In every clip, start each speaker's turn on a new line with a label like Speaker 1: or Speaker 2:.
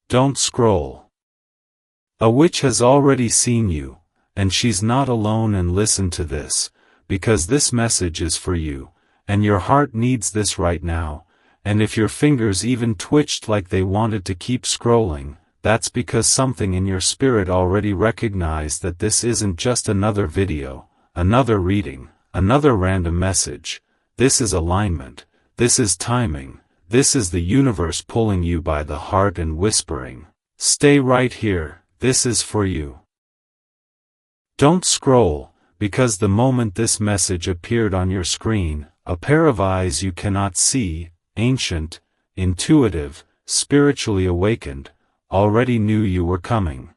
Speaker 1: Don't scroll. A witch has already seen you, and she's not alone. And listen to this, because this message is for you, and your heart needs this right now. And if your fingers even twitched like they wanted to keep scrolling, that's because something in your spirit already recognized that this isn't just another video, another reading, another random message. This is alignment. This is timing. This is the universe pulling you by the heart and whispering, "Stay right here, this is for you." Don't scroll, because the moment this message appeared on your screen, a pair of eyes you cannot see, ancient, intuitive, spiritually awakened, already knew you were coming.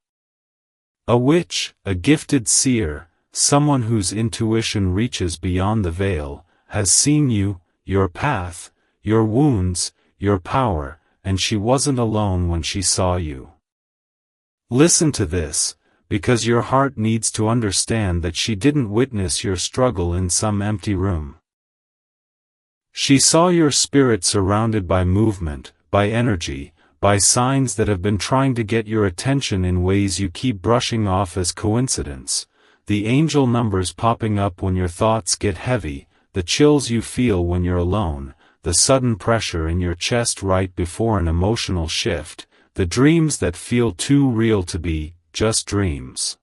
Speaker 1: A witch, a gifted seer, someone whose intuition reaches beyond the veil, has seen you, your path, your wounds, your power, and she wasn't alone when she saw you. Listen to this, because your heart needs to understand that she didn't witness your struggle in some empty room. She saw your spirit surrounded by movement, by energy, by signs that have been trying to get your attention in ways you keep brushing off as coincidence. The angel numbers popping up when your thoughts get heavy, the chills you feel when you're alone, the sudden pressure in your chest right before an emotional shift, the dreams that feel too real to be just dreams.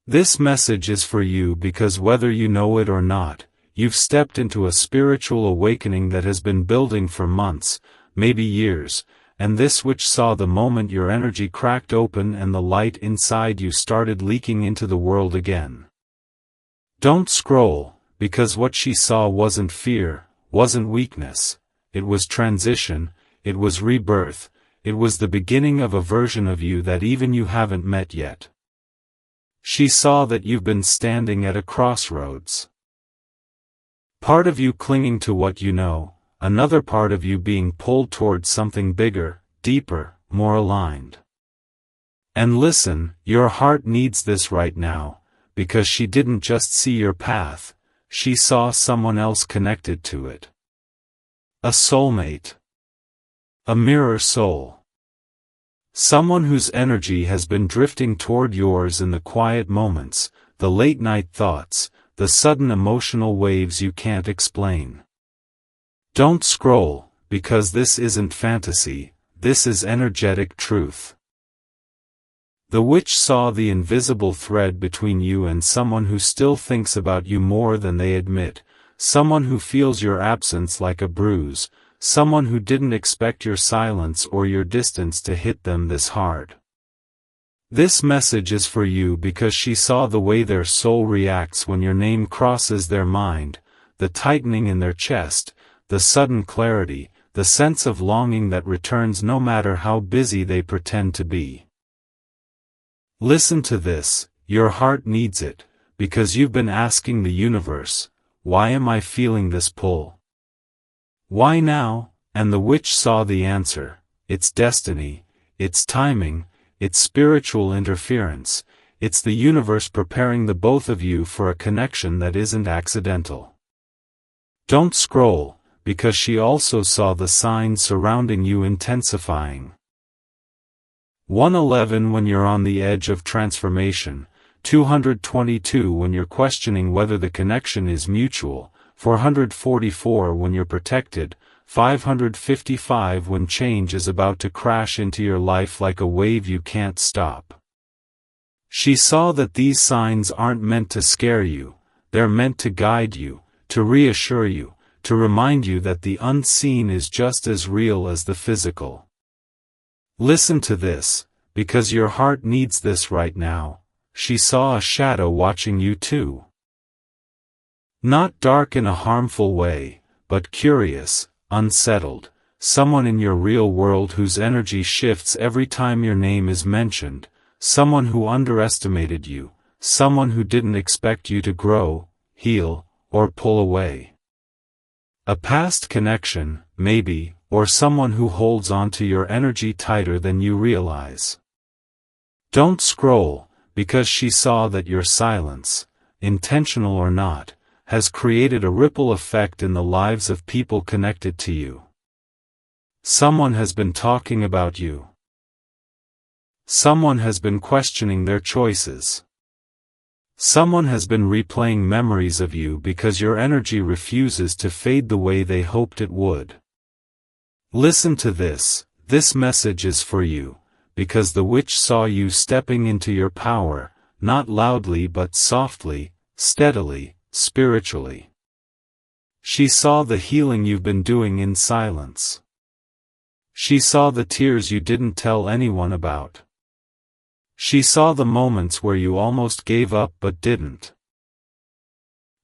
Speaker 1: This message is for you because whether you know it or not, you've stepped into a spiritual awakening that has been building for months, maybe years, and this witch saw the moment your energy cracked open and the light inside you started leaking into the world again. Don't scroll, because what she saw wasn't fear, wasn't weakness, it was transition, it was rebirth, it was the beginning of a version of you that even you haven't met yet. She saw that you've been standing at a crossroads. Part of you clinging to what you know, another part of you being pulled towards something bigger, deeper, more aligned. And listen, your heart needs this right now, because she didn't just see your path, she saw someone else connected to it. A soulmate. A mirror soul. Someone whose energy has been drifting toward yours in the quiet moments, the late-night thoughts, the sudden emotional waves you can't explain. Don't scroll, because this isn't fantasy, this is energetic truth. The witch saw the invisible thread between you and someone who still thinks about you more than they admit, someone who feels your absence like a bruise, someone who didn't expect your silence or your distance to hit them this hard. This message is for you because she saw the way their soul reacts when your name crosses their mind, the tightening in their chest, the sudden clarity, the sense of longing that returns no matter how busy they pretend to be. Listen to this, your heart needs it, because you've been asking the universe, why am I feeling this pull? Why now? And the witch saw the answer, it's destiny, it's timing, it's spiritual interference, it's the universe preparing the both of you for a connection that isn't accidental. Don't scroll, because she also saw the signs surrounding you intensifying. 111 when you're on the edge of transformation, 222 when you're questioning whether the connection is mutual, 444 when you're protected, 555 when change is about to crash into your life like a wave you can't stop. She saw that these signs aren't meant to scare you, they're meant to guide you, to reassure you, to remind you that the unseen is just as real as the physical. Listen to this, because your heart needs this right now. She saw a shadow watching you too. Not dark in a harmful way, but curious, unsettled, someone in your real world whose energy shifts every time your name is mentioned, someone who underestimated you, someone who didn't expect you to grow, heal, or pull away. A past connection, maybe, or someone who holds on to your energy tighter than you realize. Don't scroll, because she saw that your silence, intentional or not, has created a ripple effect in the lives of people connected to you. Someone has been talking about you. Someone has been questioning their choices. Someone has been replaying memories of you because your energy refuses to fade the way they hoped it would. Listen to this. This message is for you, because the witch saw you stepping into your power, not loudly but softly, steadily, spiritually. She saw the healing you've been doing in silence. She saw the tears you didn't tell anyone about. She saw the moments where you almost gave up but didn't.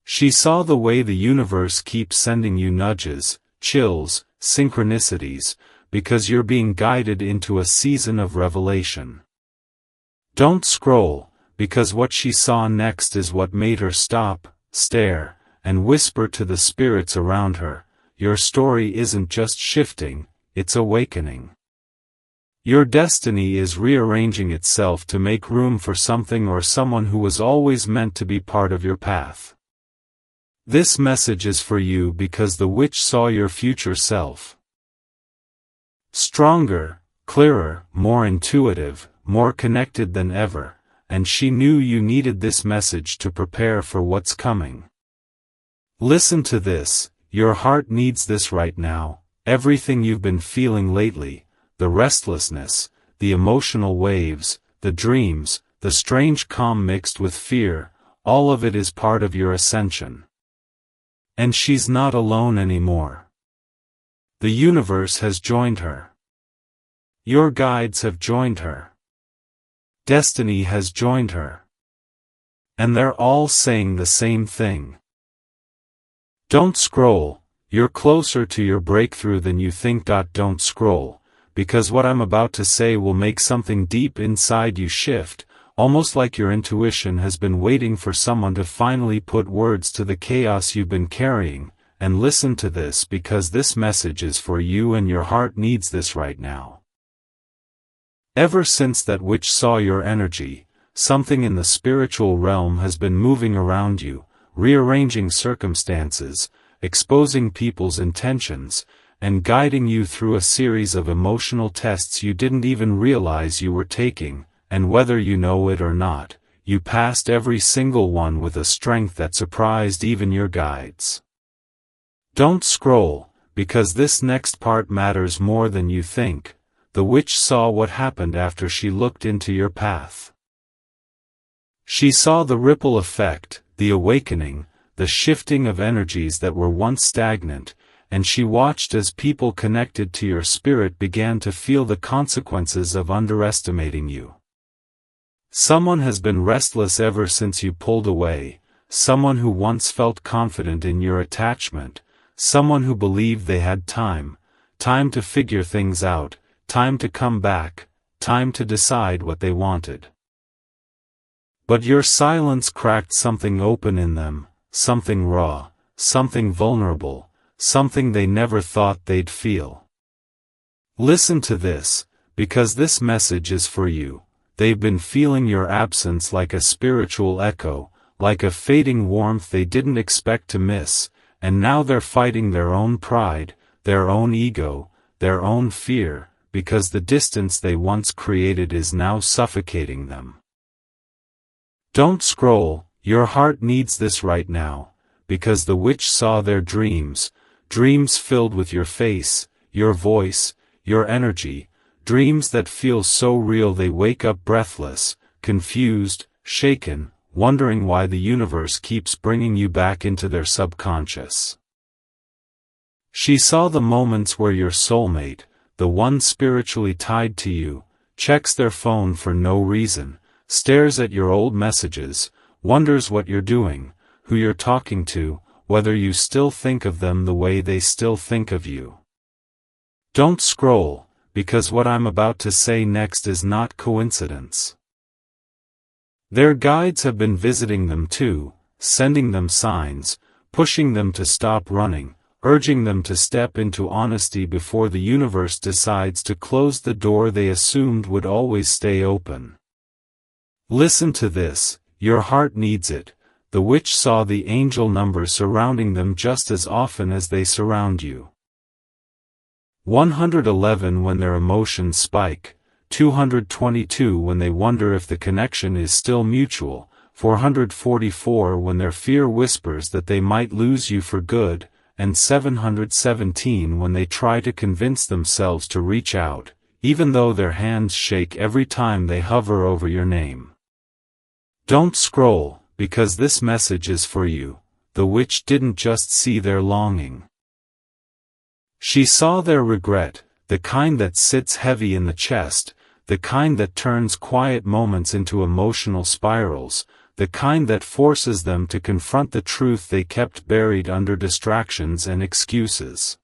Speaker 1: She saw the way the universe keeps sending you nudges, chills, synchronicities, because you're being guided into a season of revelation. Don't scroll, because what she saw next is what made her stop, stare, and whisper to the spirits around her. Your story isn't just shifting, it's awakening. Your destiny is rearranging itself to make room for something or someone who was always meant to be part of your path. This message is for you because the witch saw your future self. Stronger, clearer, more intuitive, more connected than ever, and she knew you needed this message to prepare for what's coming. Listen to this, your heart needs this right now. Everything you've been feeling lately, the restlessness, the emotional waves, the dreams, the strange calm mixed with fear, all of it is part of your ascension. And she's not alone anymore. The universe has joined her. Your guides have joined her. Destiny has joined her. And they're all saying the same thing. Don't scroll, you're closer to your breakthrough than you think. Don't scroll, because what I'm about to say will make something deep inside you shift, almost like your intuition has been waiting for someone to finally put words to the chaos you've been carrying. And listen to this because this message is for you and your heart needs this right now. Ever since that witch saw your energy, something in the spiritual realm has been moving around you, rearranging circumstances, exposing people's intentions, and guiding you through a series of emotional tests you didn't even realize you were taking, and whether you know it or not, you passed every single one with a strength that surprised even your guides. Don't scroll, because this next part matters more than you think. The witch saw what happened after she looked into your path. She saw the ripple effect, the awakening, the shifting of energies that were once stagnant, and she watched as people connected to your spirit began to feel the consequences of underestimating you. Someone has been restless ever since you pulled away, someone who once felt confident in your attachment, someone who believed they had time to figure things out, time to come back, time to decide what they wanted. But your silence cracked something open in them, something raw, something vulnerable, something they never thought they'd feel. Listen to this, because this message is for you. They've been feeling your absence like a spiritual echo, like a fading warmth they didn't expect to miss, and now they're fighting their own pride, their own ego, their own fear, because the distance they once created is now suffocating them. Don't scroll, your heart needs this right now, because the witch saw their dreams filled with your face, your voice, your energy, dreams that feel so real they wake up breathless, confused, shaken, wondering why the universe keeps bringing you back into their subconscious. She saw the moments where your soulmate, the one spiritually tied to you, checks their phone for no reason, stares at your old messages, wonders what you're doing, who you're talking to, whether you still think of them the way they still think of you. Don't scroll, because what I'm about to say next is not coincidence. Their guides have been visiting them too, sending them signs, pushing them to stop running, urging them to step into honesty before the universe decides to close the door they assumed would always stay open. Listen to this, your heart needs it. The witch saw the angel number surrounding them just as often as they surround you. 111 when their emotions spike, 222 when they wonder if the connection is still mutual, 444 when their fear whispers that they might lose you for good, and 717 when they try to convince themselves to reach out, even though their hands shake every time they hover over your name. Don't scroll, because this message is for you. The witch didn't just see their longing. She saw their regret, the kind that sits heavy in the chest, the kind that turns quiet moments into emotional spirals, the kind that forces them to confront the truth they kept buried under distractions and excuses.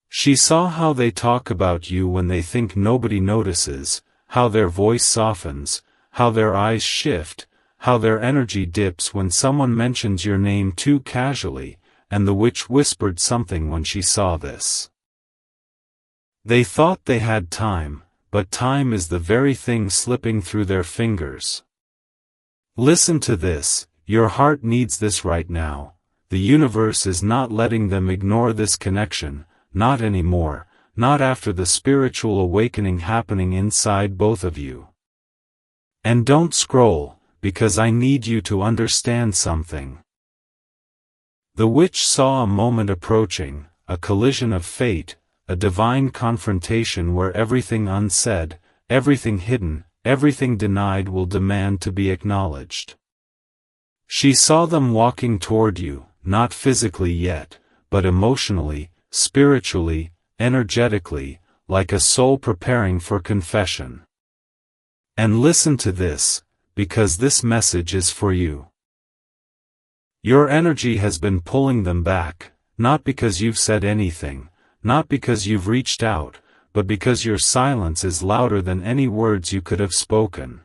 Speaker 1: She saw how they talk about you when they think nobody notices, how their voice softens, how their eyes shift, how their energy dips when someone mentions your name too casually, and the witch whispered something when she saw this. They thought they had time, but time is the very thing slipping through their fingers. Listen to this, your heart needs this right now. The universe is not letting them ignore this connection, not anymore, not after the spiritual awakening happening inside both of you. And don't scroll, because I need you to understand something. The witch saw a moment approaching, a collision of fate, a divine confrontation where everything unsaid, everything hidden, everything denied will demand to be acknowledged. She saw them walking toward you, not physically yet, but emotionally, spiritually, energetically, like a soul preparing for confession. And listen to this, because this message is for you. Your energy has been pulling them back, not because you've said anything, not because you've reached out, but because your silence is louder than any words you could have spoken.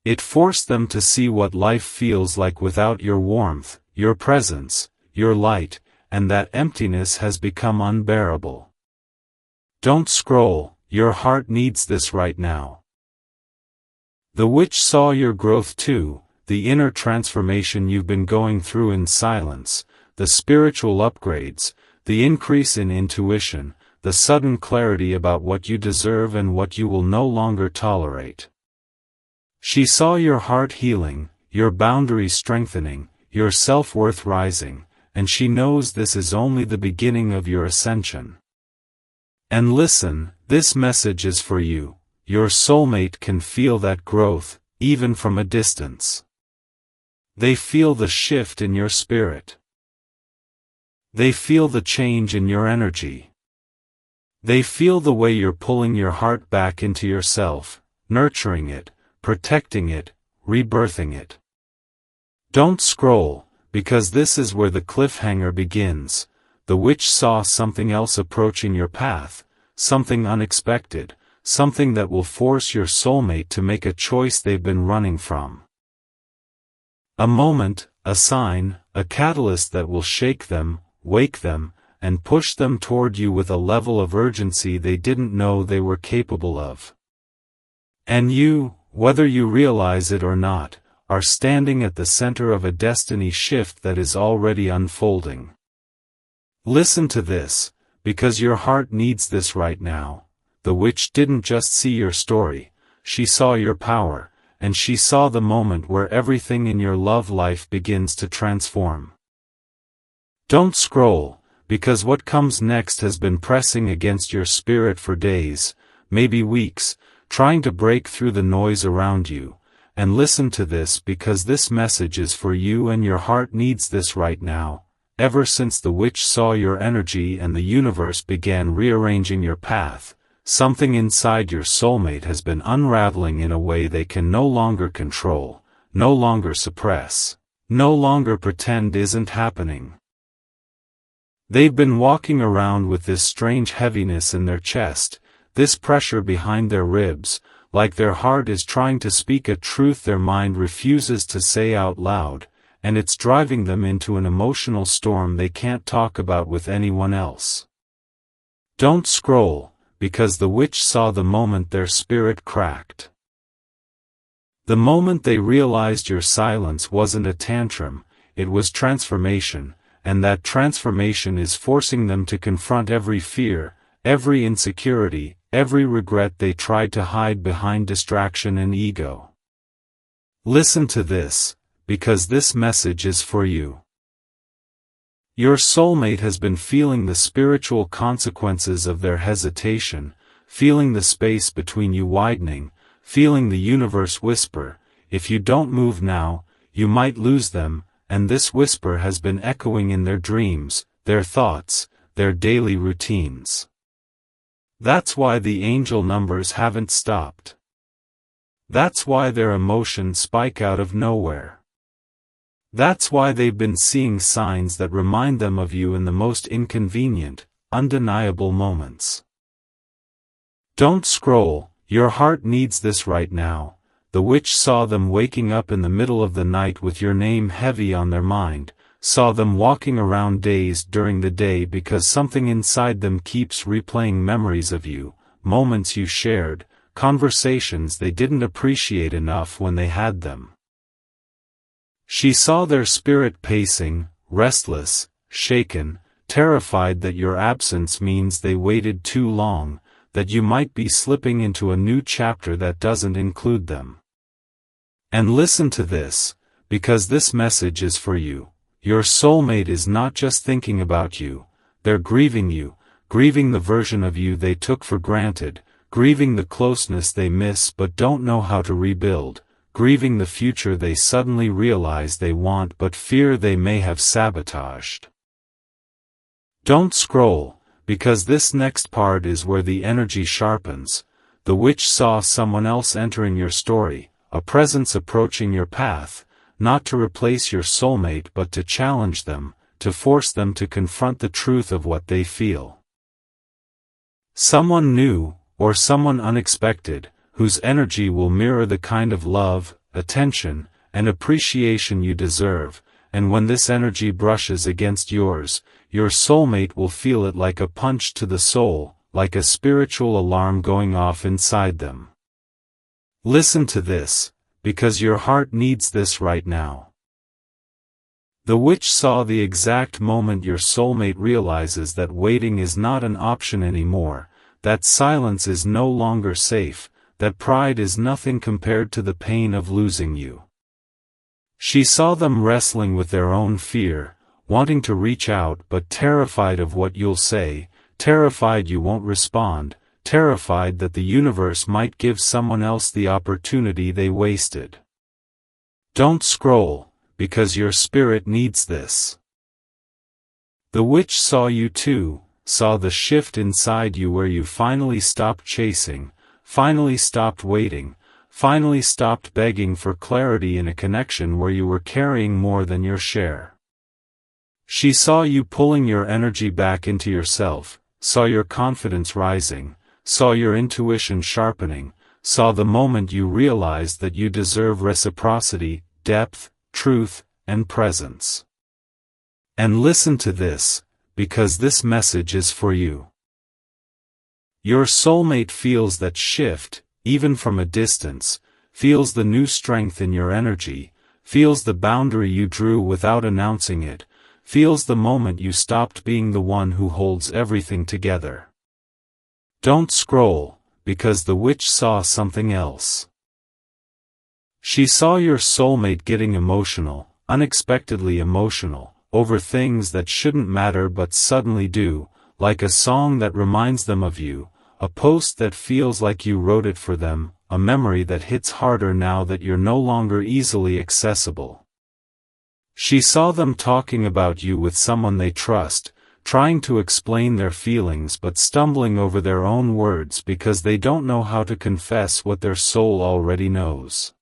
Speaker 1: It forced them to see what life feels like without your warmth, your presence, your light, and that emptiness has become unbearable. Don't scroll, your heart needs this right now. The witch saw your growth too, the inner transformation you've been going through in silence, the spiritual upgrades, the increase in intuition, the sudden clarity about what you deserve and what you will no longer tolerate. She saw your heart healing, your boundaries strengthening, your self-worth rising, and she knows this is only the beginning of your ascension. And listen, this message is for you. Your soulmate can feel that growth, even from a distance. They feel the shift in your spirit. They feel the change in your energy. They feel the way you're pulling your heart back into yourself, nurturing it, protecting it, rebirthing it. Don't scroll, because this is where the cliffhanger begins. The witch saw something else approaching your path, something unexpected, something that will force your soulmate to make a choice they've been running from. A moment, a sign, a catalyst that will shake them, wake them, and push them toward you with a level of urgency they didn't know they were capable of. And you, whether you realize it or not, are standing at the center of a destiny shift that is already unfolding. Listen to this, because your heart needs this right now. The witch didn't just see your story, she saw your power, and she saw the moment where everything in your love life begins to transform. Don't scroll, because what comes next has been pressing against your spirit for days, maybe weeks, trying to break through the noise around you. And listen to this, because this message is for you and your heart needs this right now. Ever since the witch saw your energy and the universe began rearranging your path, something inside your soulmate has been unraveling in a way they can no longer control, no longer suppress, no longer pretend isn't happening. They've been walking around with this strange heaviness in their chest, this pressure behind their ribs, like their heart is trying to speak a truth their mind refuses to say out loud, and it's driving them into an emotional storm they can't talk about with anyone else. Don't scroll, because the witch saw the moment their spirit cracked. The moment they realized your silence wasn't a tantrum, it was transformation, and that transformation is forcing them to confront every fear, every insecurity, every regret they tried to hide behind distraction and ego. Listen to this, because this message is for you. Your soulmate has been feeling the spiritual consequences of their hesitation, feeling the space between you widening, feeling the universe whisper, if you don't move now, you might lose them, and this whisper has been echoing in their dreams, their thoughts, their daily routines. That's why the angel numbers haven't stopped. That's why their emotions spike out of nowhere. That's why they've been seeing signs that remind them of you in the most inconvenient, undeniable moments. Don't scroll, your heart needs this right now. The witch saw them waking up in the middle of the night with your name heavy on their mind, saw them walking around dazed during the day because something inside them keeps replaying memories of you, moments you shared, conversations they didn't appreciate enough when they had them. She saw their spirit pacing, restless, shaken, terrified that your absence means they waited too long, that you might be slipping into a new chapter that doesn't include them. And listen to this, because this message is for you. Your soulmate is not just thinking about you, they're grieving you, grieving the version of you they took for granted, grieving the closeness they miss but don't know how to rebuild, grieving the future they suddenly realize they want but fear they may have sabotaged. Don't scroll, because this next part is where the energy sharpens. The witch saw someone else entering your story, a presence approaching your path, not to replace your soulmate but to challenge them, to force them to confront the truth of what they feel. Someone new, or someone unexpected, whose energy will mirror the kind of love, attention, and appreciation you deserve, and when this energy brushes against yours, your soulmate will feel it like a punch to the soul, like a spiritual alarm going off inside them. Listen to this, because your heart needs this right now. The witch saw the exact moment your soulmate realizes that waiting is not an option anymore, that silence is no longer safe, that pride is nothing compared to the pain of losing you. She saw them wrestling with their own fear, wanting to reach out but terrified of what you'll say, terrified you won't respond, terrified that the universe might give someone else the opportunity they wasted. Don't scroll, because your spirit needs this. The witch saw you too, saw the shift inside you where you finally stopped chasing, finally stopped waiting, finally stopped begging for clarity in a connection where you were carrying more than your share. She saw you pulling your energy back into yourself, saw your confidence rising, saw your intuition sharpening, saw the moment you realized that you deserve reciprocity, depth, truth, and presence. And listen to this, because this message is for you. Your soulmate feels that shift, even from a distance, feels the new strength in your energy, feels the boundary you drew without announcing it, feels the moment you stopped being the one who holds everything together. Don't scroll, because the witch saw something else. She saw your soulmate getting emotional, unexpectedly emotional, over things that shouldn't matter but suddenly do, like a song that reminds them of you, a post that feels like you wrote it for them, a memory that hits harder now that you're no longer easily accessible. She saw them talking about you with someone they trust, trying to explain their feelings but stumbling over their own words because they don't know how to confess what their soul already knows.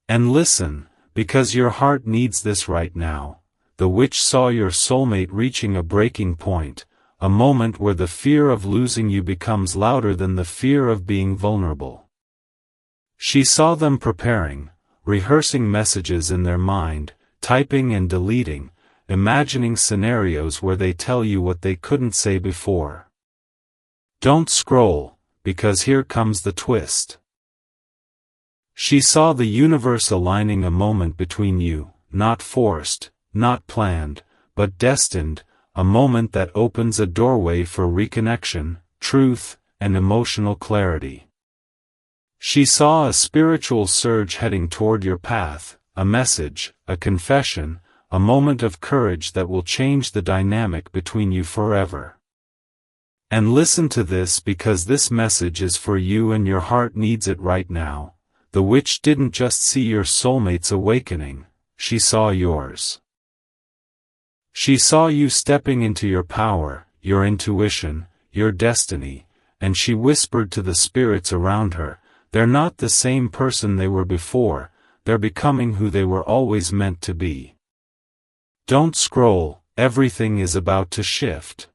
Speaker 1: And listen, because your heart needs this right now. The witch saw your soulmate reaching a breaking point, a moment where the fear of losing you becomes louder than the fear of being vulnerable. She saw them preparing, rehearsing messages in their mind, typing and deleting, imagining scenarios where they tell you what they couldn't say before. Don't scroll, because here comes the twist. She saw the universe aligning a moment between you, not forced, not planned, but destined, a moment that opens a doorway for reconnection, truth, and emotional clarity. She saw a spiritual surge heading toward your path, a message, a confession, a moment of courage that will change the dynamic between you forever. And listen to this, because this message is for you and your heart needs it right now. The witch didn't just see your soulmate's awakening, she saw yours. She saw you stepping into your power, your intuition, your destiny, and she whispered to the spirits around her, "They're not the same person they were before, they're becoming who they were always meant to be." Don't scroll, everything is about to shift.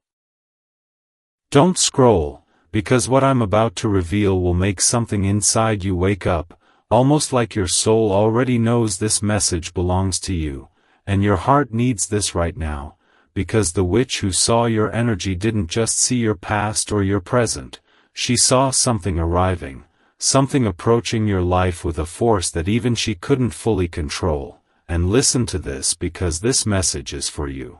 Speaker 1: Don't scroll, because what I'm about to reveal will make something inside you wake up, almost like your soul already knows this message belongs to you, and your heart needs this right now, because the witch who saw your energy didn't just see your past or your present, she saw something arriving, something approaching your life with a force that even she couldn't fully control. And listen to this, because this message is for you.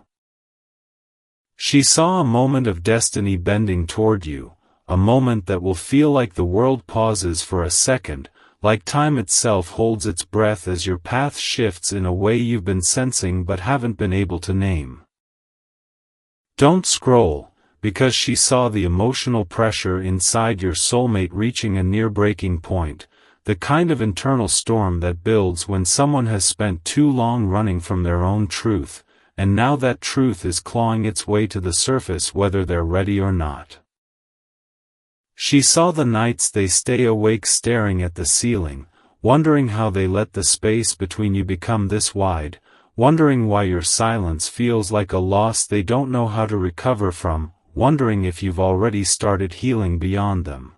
Speaker 1: She saw a moment of destiny bending toward you, a moment that will feel like the world pauses for a second, like time itself holds its breath as your path shifts in a way you've been sensing but haven't been able to name. Don't scroll, because she saw the emotional pressure inside your soulmate reaching a near breaking point, the kind of internal storm that builds when someone has spent too long running from their own truth, and now that truth is clawing its way to the surface whether they're ready or not. She saw the nights they stay awake staring at the ceiling, wondering how they let the space between you become this wide, wondering why your silence feels like a loss they don't know how to recover from, wondering if you've already started healing beyond them.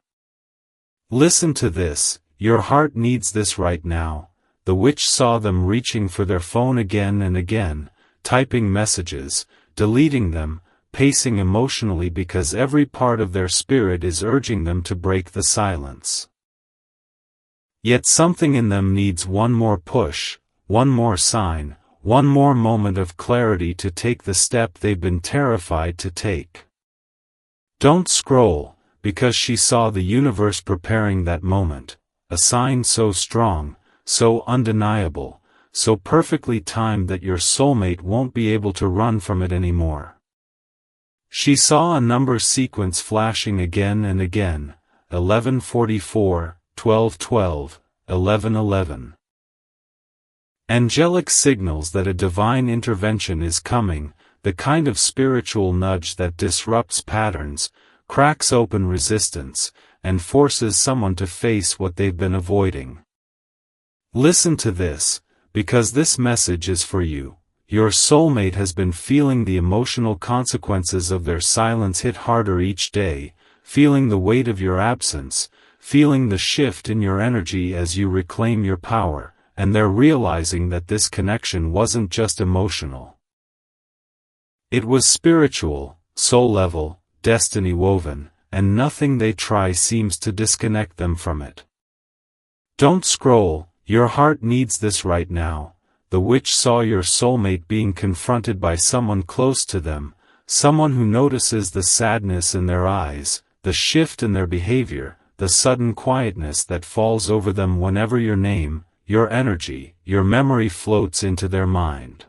Speaker 1: Listen to this. Your heart needs this right now. The witch saw them reaching for their phone again and again, typing messages, deleting them, pacing emotionally because every part of their spirit is urging them to break the silence. Yet something in them needs one more push, one more sign, one more moment of clarity to take the step they've been terrified to take. Don't scroll, because she saw the universe preparing that moment. A sign so strong, so undeniable, so perfectly timed that your soulmate won't be able to run from it anymore. She saw a number sequence flashing again and again, 11:44, 12:12, 11:11. Angelic signals that a divine intervention is coming, the kind of spiritual nudge that disrupts patterns, cracks open resistance, and forces someone to face what they've been avoiding. Listen to this, because this message is for you. Your soulmate has been feeling the emotional consequences of their silence hit harder each day, feeling the weight of your absence, feeling the shift in your energy as you reclaim your power, and they're realizing that this connection wasn't just emotional. It was spiritual, soul-level, destiny-woven, and nothing they try seems to disconnect them from it. Don't scroll, your heart needs this right now. The witch saw your soulmate being confronted by someone close to them, someone who notices the sadness in their eyes, the shift in their behavior, the sudden quietness that falls over them whenever your name, your energy, your memory floats into their mind.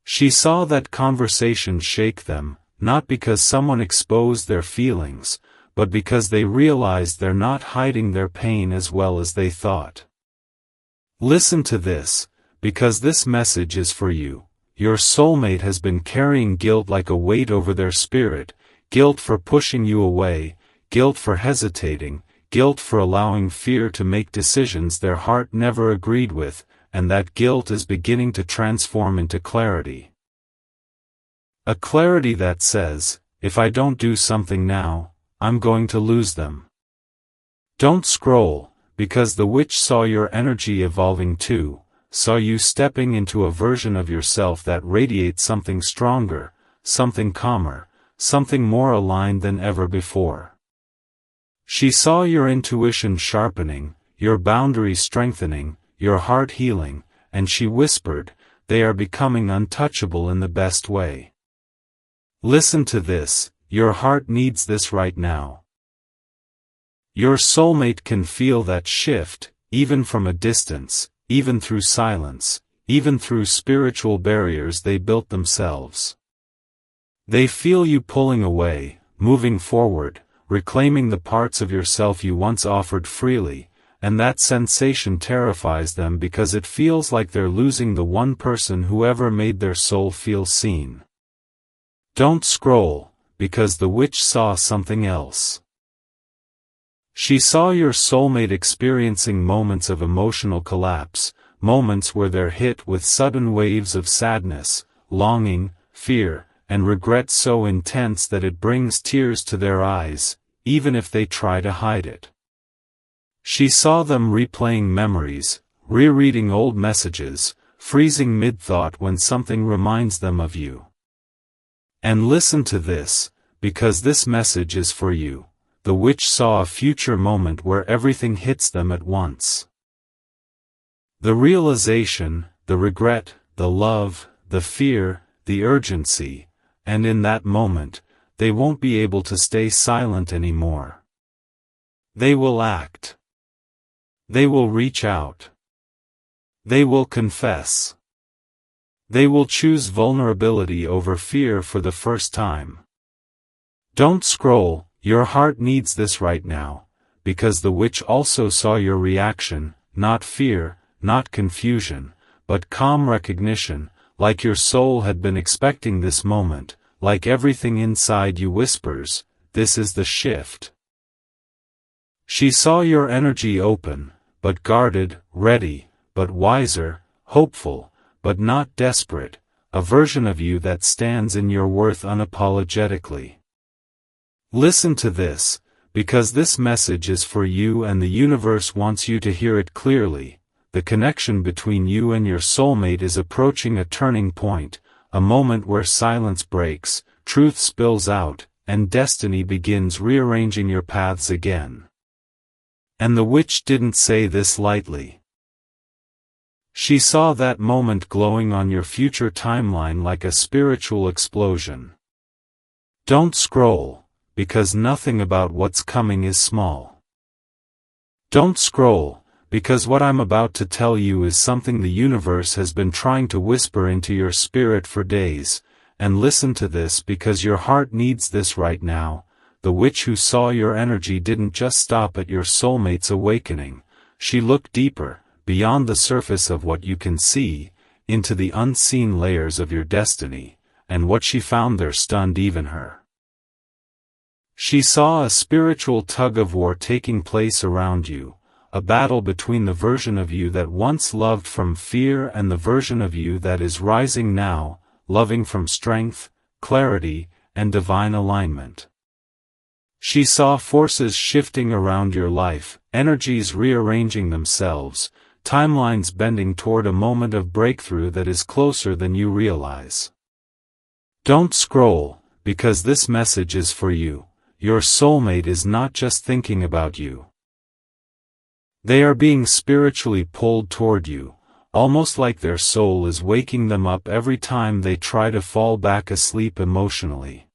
Speaker 1: She saw that conversation shake them, not because someone exposed their feelings, but because they realized they're not hiding their pain as well as they thought. Listen to this, because this message is for you. Your soulmate has been carrying guilt like a weight over their spirit, guilt for pushing you away, guilt for hesitating, guilt for allowing fear to make decisions their heart never agreed with, and that guilt is beginning to transform into clarity. A clarity that says, if I don't do something now, I'm going to lose them. Don't scroll, because the witch saw your energy evolving too, saw you stepping into a version of yourself that radiates something stronger, something calmer, something more aligned than ever before. She saw your intuition sharpening, your boundaries strengthening, your heart healing, and she whispered, they are becoming untouchable in the best way. Listen to this, your heart needs this right now. Your soulmate can feel that shift, even from a distance, even through silence, even through spiritual barriers they built themselves. They feel you pulling away, moving forward, reclaiming the parts of yourself you once offered freely, and that sensation terrifies them because it feels like they're losing the one person who ever made their soul feel seen. Don't scroll, because the witch saw something else. She saw your soulmate experiencing moments of emotional collapse, moments where they're hit with sudden waves of sadness, longing, fear, and regret so intense that it brings tears to their eyes, even if they try to hide it. She saw them replaying memories, rereading old messages, freezing mid-thought when something reminds them of you. And listen to this, because this message is for you. The witch saw a future moment where everything hits them at once. The realization, the regret, the love, the fear, the urgency, and in that moment, they won't be able to stay silent anymore. They will act. They will reach out. They will confess. They will choose vulnerability over fear for the first time. Don't scroll, your heart needs this right now, because the witch also saw your reaction, not fear, not confusion, but calm recognition, like your soul had been expecting this moment, like everything inside you whispers, this is the shift. She saw your energy open, but guarded, ready, but wiser, hopeful, but not desperate, a version of you that stands in your worth unapologetically. Listen to this, because this message is for you and the universe wants you to hear it clearly. The connection between you and your soulmate is approaching a turning point, a moment where silence breaks, truth spills out, and destiny begins rearranging your paths again. And the witch didn't say this lightly. She saw that moment glowing on your future timeline like a spiritual explosion. Don't scroll, because nothing about what's coming is small. Don't scroll, because what I'm about to tell you is something the universe has been trying to whisper into your spirit for days, and listen to this because your heart needs this right now. The witch who saw your energy didn't just stop at your soulmate's awakening, she looked deeper, beyond the surface of what you can see, into the unseen layers of your destiny, and what she found there stunned even her. She saw a spiritual tug-of-war taking place around you, a battle between the version of you that once loved from fear and the version of you that is rising now, loving from strength, clarity, and divine alignment. She saw forces shifting around your life, energies rearranging themselves, timelines bending toward a moment of breakthrough that is closer than you realize. Don't scroll, because this message is for you. Your soulmate is not just thinking about you. They are being spiritually pulled toward you, almost like their soul is waking them up every time they try to fall back asleep emotionally.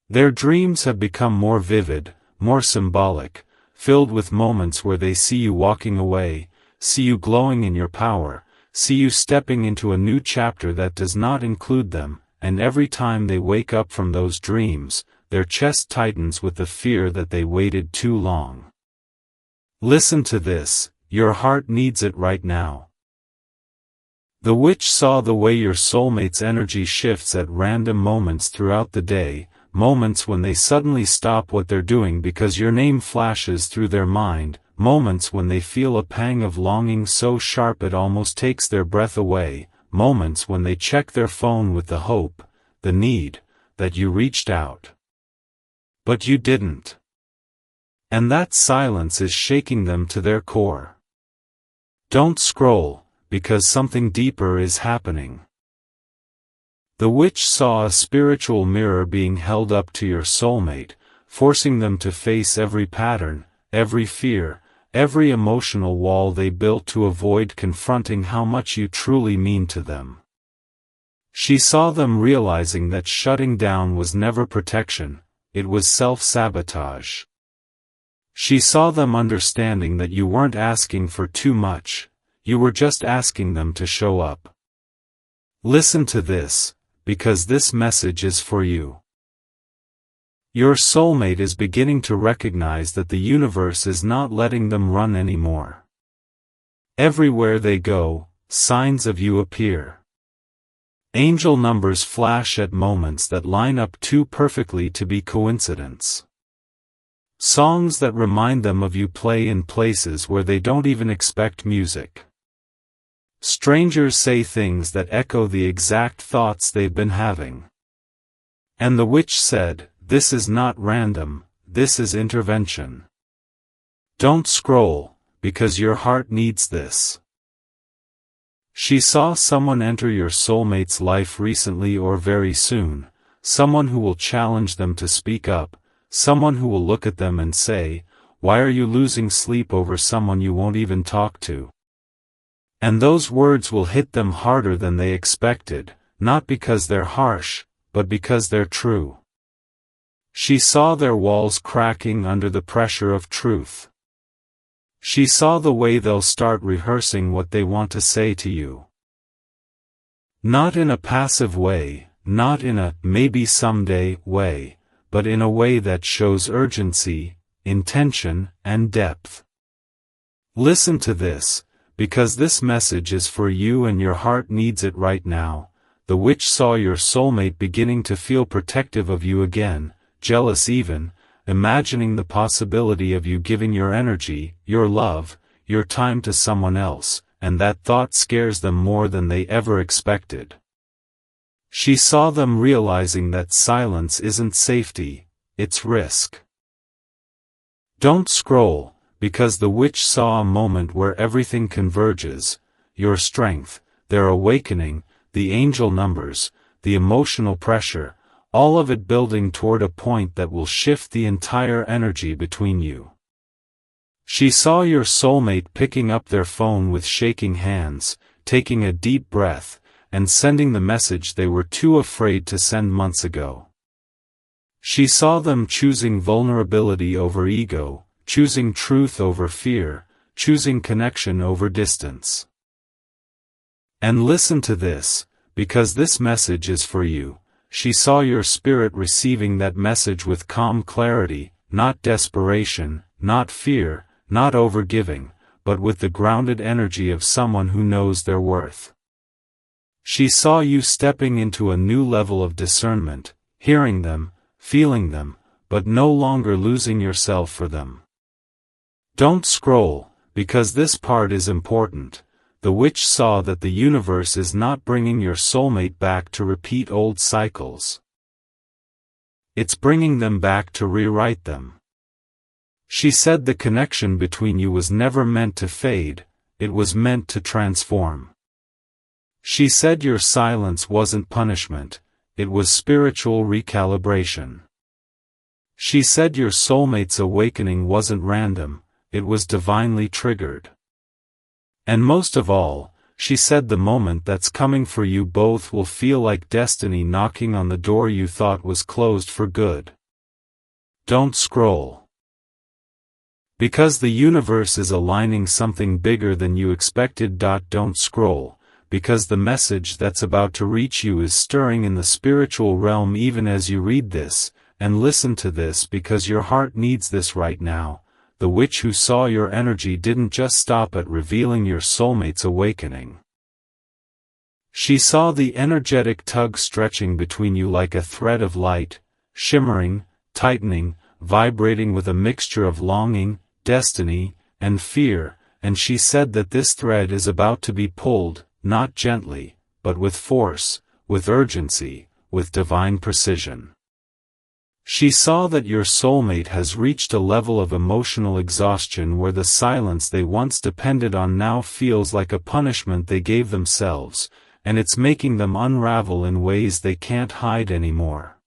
Speaker 1: Their dreams have become more vivid, more symbolic, filled with moments where they see you walking away, see you glowing in your power, see you stepping into a new chapter that does not include them, and every time they wake up from those dreams, their chest tightens with the fear that they waited too long. Listen to this, your heart needs it right now. The witch saw the way your soulmate's energy shifts at random moments throughout the day, moments when they suddenly stop what they're doing because your name flashes through their mind, moments when they feel a pang of longing so sharp it almost takes their breath away, moments when they check their phone with the hope, the need, that you reached out. But you didn't. And that silence is shaking them to their core. Don't scroll, because something deeper is happening. The witch saw a spiritual mirror being held up to your soulmate, forcing them to face every pattern, every fear, every emotional wall they built to avoid confronting how much you truly mean to them. She saw them realizing that shutting down was never protection, it was self-sabotage. She saw them understanding that you weren't asking for too much, you were just asking them to show up. Listen to this, because this message is for you. Your soulmate is beginning to recognize that the universe is not letting them run anymore. Everywhere they go, signs of you appear. Angel numbers flash at moments that line up too perfectly to be coincidence. Songs that remind them of you play in places where they don't even expect music. Strangers say things that echo the exact thoughts they've been having. And the witch said, "This is not random, this is intervention. Don't scroll, because your heart needs this." She saw someone enter your soulmate's life recently or very soon, someone who will challenge them to speak up, someone who will look at them and say, "Why are you losing sleep over someone you won't even talk to?" And those words will hit them harder than they expected, not because they're harsh, but because they're true. She saw their walls cracking under the pressure of truth. She saw the way they'll start rehearsing what they want to say to you. Not in a passive way, not in a maybe someday way, but in a way that shows urgency, intention, and depth. Listen to this, because this message is for you and your heart needs it right now. The witch saw your soulmate beginning to feel protective of you again, jealous even, imagining the possibility of you giving your energy, your love, your time to someone else, and that thought scares them more than they ever expected. She saw them realizing that silence isn't safety, it's risk. Don't scroll, because the witch saw a moment where everything converges, your strength, their awakening, the angel numbers, the emotional pressure, all of it building toward a point that will shift the entire energy between you. She saw your soulmate picking up their phone with shaking hands, taking a deep breath, and sending the message they were too afraid to send months ago. She saw them choosing vulnerability over ego, choosing truth over fear, choosing connection over distance. And listen to this, because this message is for you. She saw your spirit receiving that message with calm clarity, not desperation, not fear, not overgiving, but with the grounded energy of someone who knows their worth. She saw you stepping into a new level of discernment, hearing them, feeling them, but no longer losing yourself for them. Don't scroll, because this part is important. The witch saw that the universe is not bringing your soulmate back to repeat old cycles. It's bringing them back to rewrite them. She said the connection between you was never meant to fade, it was meant to transform. She said your silence wasn't punishment, it was spiritual recalibration. She said your soulmate's awakening wasn't random, it was divinely triggered. And most of all, she said the moment that's coming for you both will feel like destiny knocking on the door you thought was closed for good. Don't scroll. Because the universe is aligning something bigger than you expected. Don't scroll, because the message that's about to reach you is stirring in the spiritual realm even as you read this, and listen to this because your heart needs this right now. The witch who saw your energy didn't just stop at revealing your soulmate's awakening. She saw the energetic tug stretching between you like a thread of light, shimmering, tightening, vibrating with a mixture of longing, destiny, and fear, and she said that this thread is about to be pulled, not gently, but with force, with urgency, with divine precision. She saw that your soulmate has reached a level of emotional exhaustion where the silence they once depended on now feels like a punishment they gave themselves, and it's making them unravel in ways they can't hide anymore.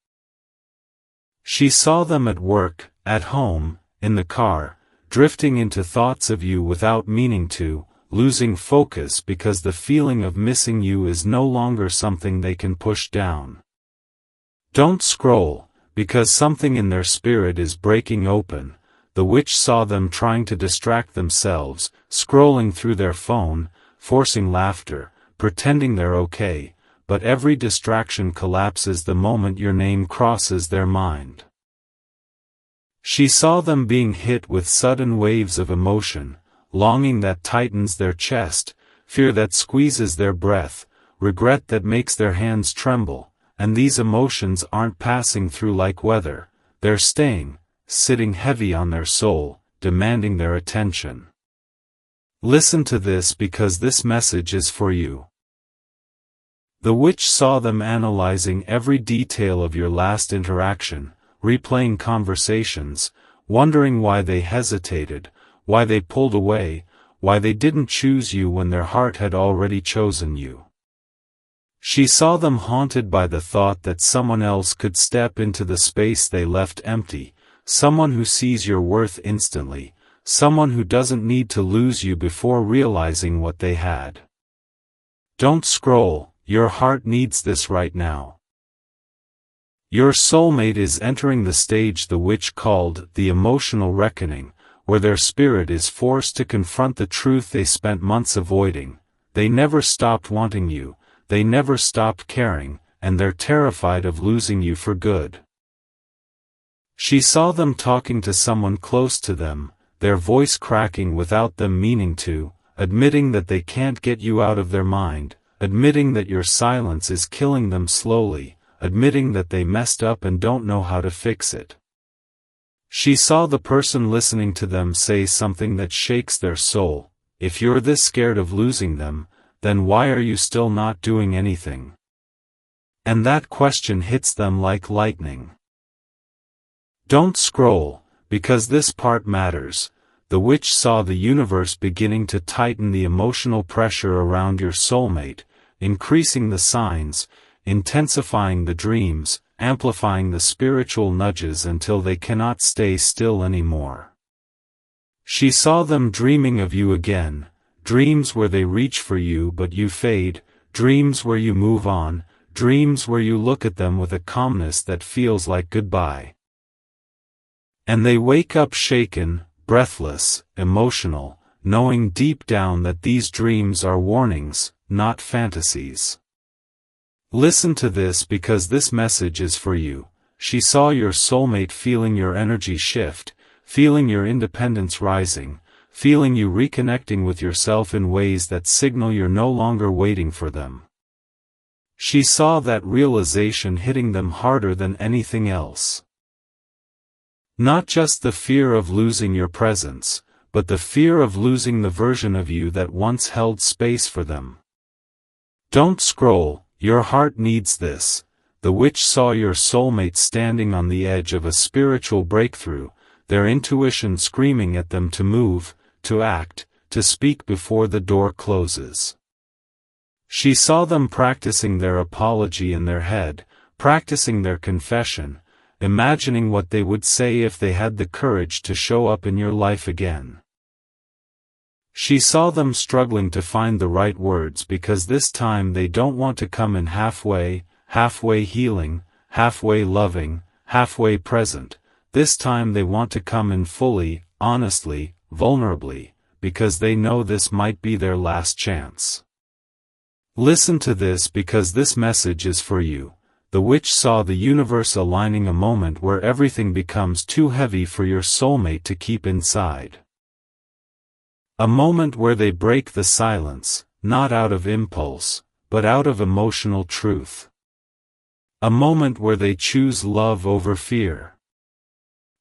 Speaker 1: She saw them at work, at home, in the car, drifting into thoughts of you without meaning to, losing focus because the feeling of missing you is no longer something they can push down. Don't scroll, because something in their spirit is breaking open. The witch saw them trying to distract themselves, scrolling through their phone, forcing laughter, pretending they're okay, but every distraction collapses the moment your name crosses their mind. She saw them being hit with sudden waves of emotion, longing that tightens their chest, fear that squeezes their breath, regret that makes their hands tremble, and these emotions aren't passing through like weather, they're staying, sitting heavy on their soul, demanding their attention. Listen to this because this message is for you. The witch saw them analyzing every detail of your last interaction, replaying conversations, wondering why they hesitated, why they pulled away, why they didn't choose you when their heart had already chosen you. She saw them haunted by the thought that someone else could step into the space they left empty, someone who sees your worth instantly, someone who doesn't need to lose you before realizing what they had. Don't scroll, your heart needs this right now. Your soulmate is entering the stage the witch called the emotional reckoning, where their spirit is forced to confront the truth they spent months avoiding. They never stopped wanting you, they never stopped caring, and they're terrified of losing you for good. She saw them talking to someone close to them, their voice cracking without them meaning to, admitting that they can't get you out of their mind, admitting that your silence is killing them slowly, admitting that they messed up and don't know how to fix it. She saw the person listening to them say something that shakes their soul. If you're this scared of losing them, then why are you still not doing anything? And that question hits them like lightning. Don't scroll, because this part matters. The witch saw the universe beginning to tighten the emotional pressure around your soulmate, increasing the signs, intensifying the dreams, amplifying the spiritual nudges until they cannot stay still anymore. She saw them dreaming of you again, dreams where they reach for you but you fade, dreams where you move on, dreams where you look at them with a calmness that feels like goodbye. And they wake up shaken, breathless, emotional, knowing deep down that these dreams are warnings, not fantasies. Listen to this because this message is for you. She saw your soulmate feeling your energy shift, feeling your independence rising, feeling you reconnecting with yourself in ways that signal you're no longer waiting for them. She saw that realization hitting them harder than anything else. Not just the fear of losing your presence, but the fear of losing the version of you that once held space for them. Don't scroll, your heart needs this. The witch saw your soulmate standing on the edge of a spiritual breakthrough, their intuition screaming at them to move, to act, to speak before the door closes. She saw them practicing their apology in their head, practicing their confession, imagining what they would say if they had the courage to show up in your life again. She saw them struggling to find the right words because this time they don't want to come in halfway, halfway healing, halfway loving, halfway present. This time they want to come in fully, honestly, vulnerably, because they know this might be their last chance. Listen to this because this message is for you. The witch saw the universe aligning a moment where everything becomes too heavy for your soulmate to keep inside. A moment where they break the silence, not out of impulse, but out of emotional truth. A moment where they choose love over fear.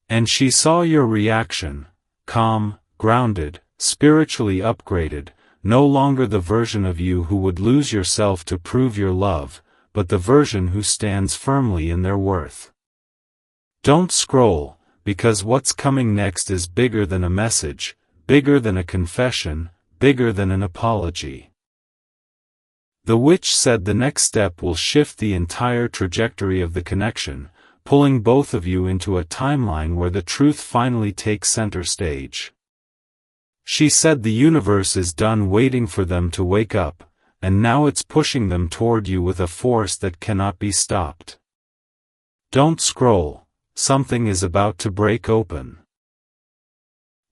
Speaker 1: And she saw your reaction, calm, grounded, spiritually upgraded, no longer the version of you who would lose yourself to prove your love, but the version who stands firmly in their worth. Don't scroll, because what's coming next is bigger than a message, bigger than a confession, bigger than an apology. The witch said the next step will shift the entire trajectory of the connection, pulling both of you into a timeline where the truth finally takes center stage. She said the universe is done waiting for them to wake up, and now it's pushing them toward you with a force that cannot be stopped. Don't scroll, something is about to break open.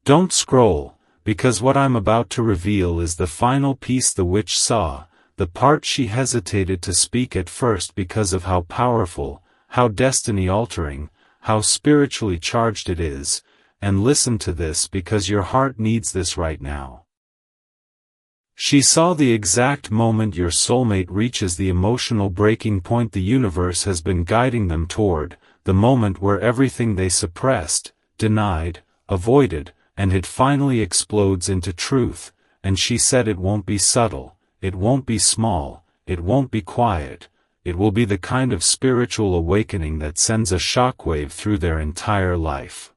Speaker 1: Don't scroll, because what I'm about to reveal is the final piece the witch saw, the part she hesitated to speak at first because of how powerful, how destiny-altering, how spiritually charged it is, and listen to this because your heart needs this right now. She saw the exact moment your soulmate reaches the emotional breaking point the universe has been guiding them toward, the moment where everything they suppressed, denied, avoided, and hid finally explodes into truth, and she said it won't be subtle, it won't be small, it won't be quiet, it will be the kind of spiritual awakening that sends a shockwave through their entire life.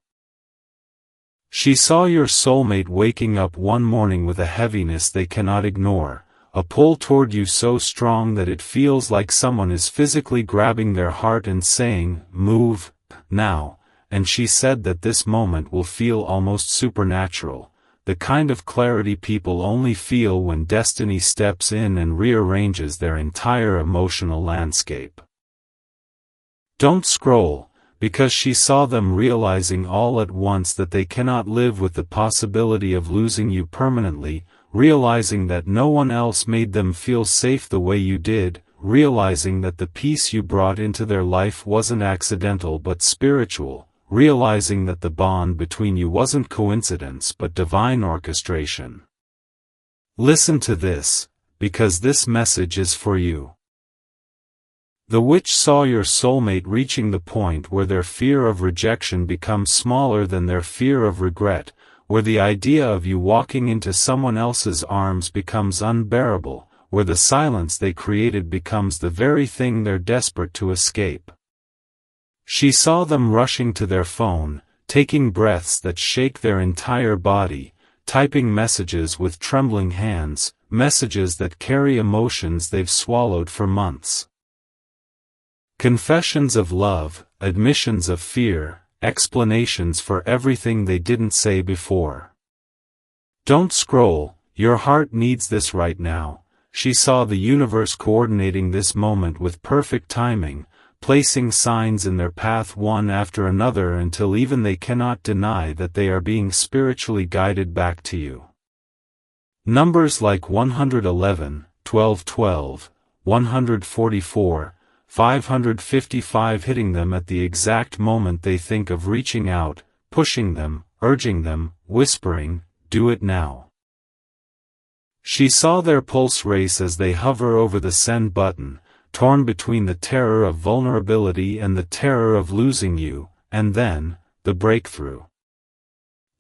Speaker 1: She saw your soulmate waking up one morning with a heaviness they cannot ignore, a pull toward you so strong that it feels like someone is physically grabbing their heart and saying, "Move, now," and she said that this moment will feel almost supernatural, the kind of clarity people only feel when destiny steps in and rearranges their entire emotional landscape. Don't scroll, because she saw them realizing all at once that they cannot live with the possibility of losing you permanently, realizing that no one else made them feel safe the way you did, realizing that the peace you brought into their life wasn't accidental but spiritual, realizing that the bond between you wasn't coincidence but divine orchestration. Listen to this, because this message is for you. The witch saw your soulmate reaching the point where their fear of rejection becomes smaller than their fear of regret, where the idea of you walking into someone else's arms becomes unbearable, where the silence they created becomes the very thing they're desperate to escape. She saw them rushing to their phone, taking breaths that shake their entire body, typing messages with trembling hands, messages that carry emotions they've swallowed for months. Confessions of love, admissions of fear, explanations for everything they didn't say before. Don't scroll, your heart needs this right now. She saw the universe coordinating this moment with perfect timing, placing signs in their path one after another until even they cannot deny that they are being spiritually guided back to you. Numbers like 111, 1212, 144, 555 hitting them at the exact moment they think of reaching out, pushing them, urging them, whispering, "Do it now." She saw their pulse race as they hover over the send button, torn between the terror of vulnerability and the terror of losing you, and then, the breakthrough.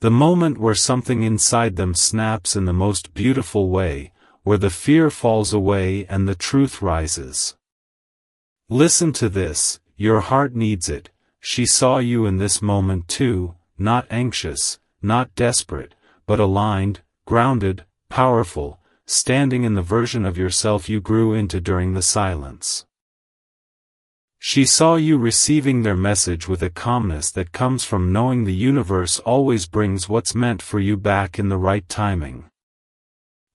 Speaker 1: The moment where something inside them snaps in the most beautiful way, where the fear falls away and the truth rises. Listen to this, your heart needs it. She saw you in this moment too, not anxious, not desperate, but aligned, grounded, powerful, standing in the version of yourself you grew into during the silence. She saw you receiving their message with a calmness that comes from knowing the universe always brings what's meant for you back in the right timing.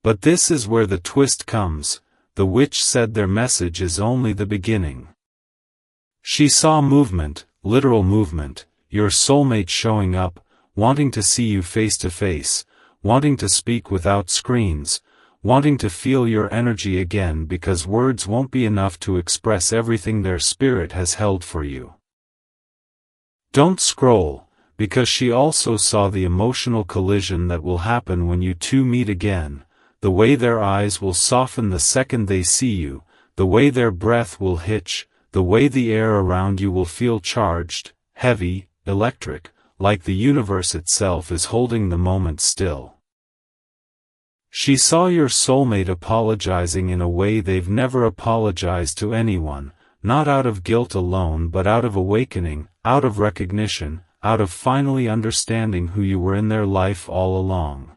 Speaker 1: But this is where the twist comes. The witch said their message is only the beginning. She saw movement, literal movement, your soulmate showing up, wanting to see you face to face, wanting to speak without screens, wanting to feel your energy again because words won't be enough to express everything their spirit has held for you. Don't scroll, because she also saw the emotional collision that will happen when you two meet again, the way their eyes will soften the second they see you, the way their breath will hitch, the way the air around you will feel charged, heavy, electric, like the universe itself is holding the moment still. She saw your soulmate apologizing in a way they've never apologized to anyone, not out of guilt alone but out of awakening, out of recognition, out of finally understanding who you were in their life all along.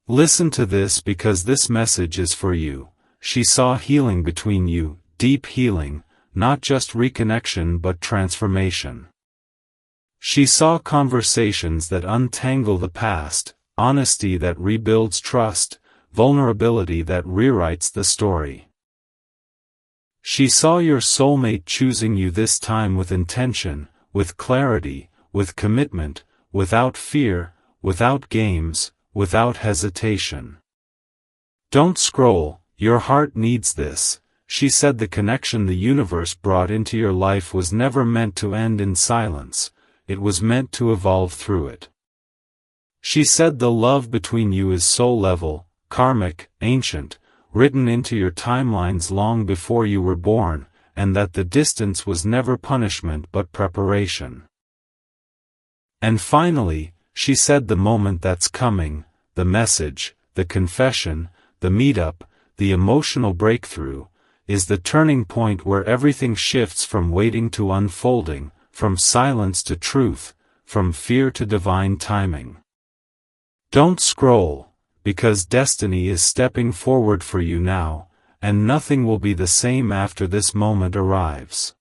Speaker 1: Listen to this because this message is for you. She saw healing between you, deep healing, not just reconnection but transformation. She saw conversations that untangle the past, honesty that rebuilds trust, vulnerability that rewrites the story. She saw your soulmate choosing you this time with intention, with clarity, with commitment, without fear, without games, without hesitation. Don't scroll, your heart needs this. She said the connection the universe brought into your life was never meant to end in silence, it was meant to evolve through it. She said the love between you is soul level, karmic, ancient, written into your timelines long before you were born, and that the distance was never punishment but preparation. And finally, she said the moment that's coming, the message, the confession, the meetup, the emotional breakthrough, is the turning point where everything shifts from waiting to unfolding, from silence to truth, from fear to divine timing. Don't scroll, because destiny is stepping forward for you now, and nothing will be the same after this moment arrives.